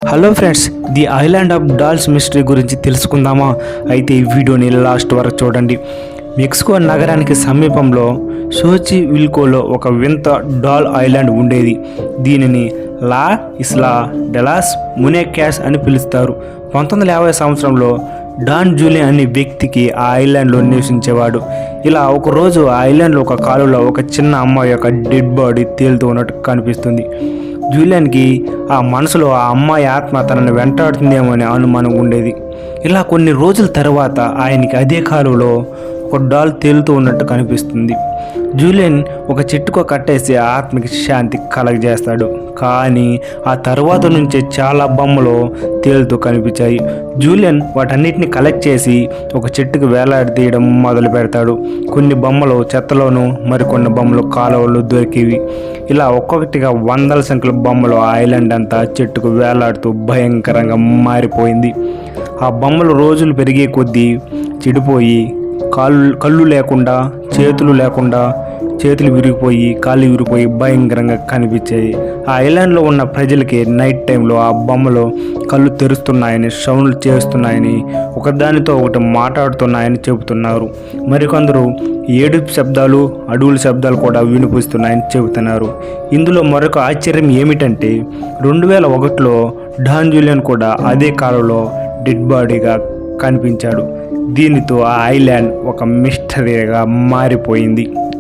Hello friends, the island of dolls mystery గురించి తెలుసుకుందామా? అయితే ఈ వీడియోని లాస్ట్ వరకు చూడండి. మెక్సికో నగరానికి సమీపంలో సోచి విల్కోలో ఒక వింత డాల్ ఐలాండ్ ఉండేది. దీనిని లా ఇస్లా డెలాస్ మునేక్యాస్ అని పిలుస్తారు. 1950 సంవత్సరంలో డాన్ జూలియన్ అనే వ్యక్తికి ఆ ఐలాండ్లో నివసించేవాడు. ఇలా ఒకరోజు ఆ ఐలాండ్లో ఒక కాలువలో ఒక చిన్న అమ్మాయి యొక్క డెడ్ బాడీ తేలుతూ ఉన్నట్టు కనిపిస్తుంది. జూలియన్కి ఆ మనసులో ఆ అమ్మాయి ఆత్మ తనను వెంటాడుతుందేమో అనే అనుమానం ఉండేది. ఇలా కొన్ని రోజుల తర్వాత ఆయనకి అదే కాలువలో ఒక డాల్ తేలుతూ ఉన్నట్టు కనిపిస్తుంది. జూలియన్ ఒక చెట్టుకు కట్టేసి ఆ ఆత్మకి శాంతి కలగజేస్తాడు. కానీ ఆ తర్వాత నుంచే చాలా బొమ్మలు తేలుతూ కనిపించాయి. జూలియన్ వాటన్నిటిని కలెక్ట్ చేసి ఒక చెట్టుకు వేలాడదీయడం మొదలు పెడతాడు. కొన్ని బొమ్మలు చెత్తలోనూ మరికొన్ని బొమ్మలు కాలువలు దొరికేవి. ఇలా ఒక్కొక్కటిగా వందల సంఖ్యల బొమ్మలు ఆ ఐలాండ్ అంతా చెట్టుకు వేలాడుతూ భయంకరంగా మారిపోయింది. ఆ బొమ్మలు రోజులు పెరిగే కొద్దీ చెడిపోయి కళ్ళు లేకుండా, చేతులు లేకుండా, చేతులు విరిగిపోయి, కాళ్ళు విరిగిపోయి భయంకరంగా కనిపించాయి. ఆ ఐలాండ్లో ఉన్న ప్రజలకి నైట్ టైంలో ఆ బొమ్మలు కళ్ళు తెరుస్తున్నాయని, సౌండ్లు చేస్తున్నాయని, ఒకదానితో ఒకటి మాట్లాడుతున్నాయని చెబుతున్నారు. మరికొందరు ఏడుపు శబ్దాలు, అడవుల శబ్దాలు కూడా వినిపిస్తున్నాయని చెబుతున్నారు. ఇందులో మరొక ఆశ్చర్యం ఏమిటంటే 2001లో డాన్ జూలియన్ కూడా అదే కాలంలో డెడ్ బాడీగా కనిపించాడు. దీనితో ఆ ఐలాండ్ ఒక మిస్టరీగా మారిపోయింది.